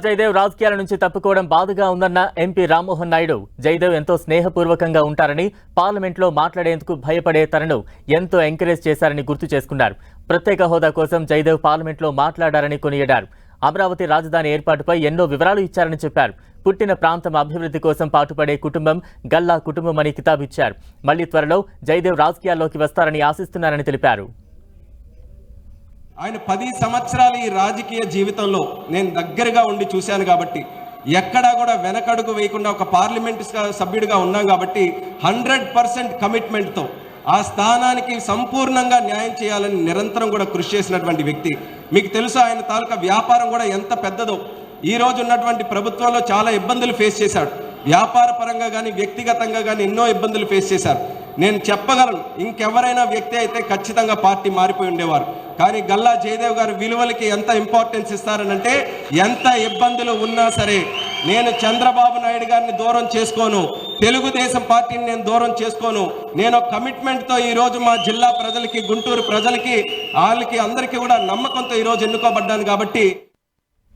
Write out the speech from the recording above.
జయదేవ్ రాజకీయాల నుంచి తప్పుకోవడం బాధగా ఉందన్న ఎంపీ రామ్మోహన్ నాయుడు జయదేవ్ ఎంతో స్నేహపూర్వకంగా ఉంటారని, పార్లమెంట్లో మాట్లాడేందుకు భయపడే తనను ఎంతో ఎంకరేజ్ చేశారని గుర్తు చేసుకున్నారు. ప్రత్యేక హోదా కోసం జయదేవ్ పార్లమెంట్లో మాట్లాడారని కొనియాడారు. అమరావతి రాజధాని ఏర్పాటుపై ఎన్నో వివరాలు ఇచ్చారని చెప్పారు. పుట్టిన ప్రాంతం అభివృద్ధి కోసం పాటుపడే కుటుంబం గల్లా కుటుంబం అని కితాబిచ్చారు. మళ్లీ త్వరలో జయదేవ్ రాజకీయాల్లోకి వస్తారని ఆశిస్తున్నారని తెలిపారు. ఆయన 10 సంవత్సరాల ఈ రాజకీయ జీవితంలో నేను దగ్గరగా ఉండి చూశాను కాబట్టి, ఎక్కడా కూడా వెనకడుగు వేయకుండా ఒక పార్లమెంట్ సభ్యుడిగా ఉన్నాం కాబట్టి 100% కమిట్మెంట్తో ఆ స్థానానికి సంపూర్ణంగా న్యాయం చేయాలని నిరంతరం కూడా కృషి చేసినటువంటి వ్యక్తి. మీకు తెలుసు ఆయన తాలూకా వ్యాపారం కూడా ఎంత పెద్దదో. ఈ రోజు ఉన్నటువంటి ప్రభుత్వంలో చాలా ఇబ్బందులు ఫేస్ చేశాడు. వ్యాపార పరంగా కానీ వ్యక్తిగతంగా కానీ ఎన్నో ఇబ్బందులు ఫేస్ చేశారు. నేను చెప్పగలను, ఇంకెవరైనా వ్యక్తి అయితే ఖచ్చితంగా పార్టీ మారిపోయి ఉండేవారు. కానీ గల్లా జయదేవ్ గారు విలువలకి ఎంత ఇంపార్టెన్స్ ఇస్తారనంటే, ఎంత ఇబ్బందులు ఉన్నా సరే నేను చంద్రబాబు నాయుడు గారిని దూరం చేసుకోను, తెలుగుదేశం పార్టీని నేను దూరం చేసుకోను, నేను కమిట్మెంట్తో ఈరోజు మా జిల్లా ప్రజలకి, గుంటూరు ప్రజలకి, వాళ్ళకి అందరికీ కూడా నమ్మకంతో ఈరోజు ఎన్నుకోబడ్డాను. కాబట్టి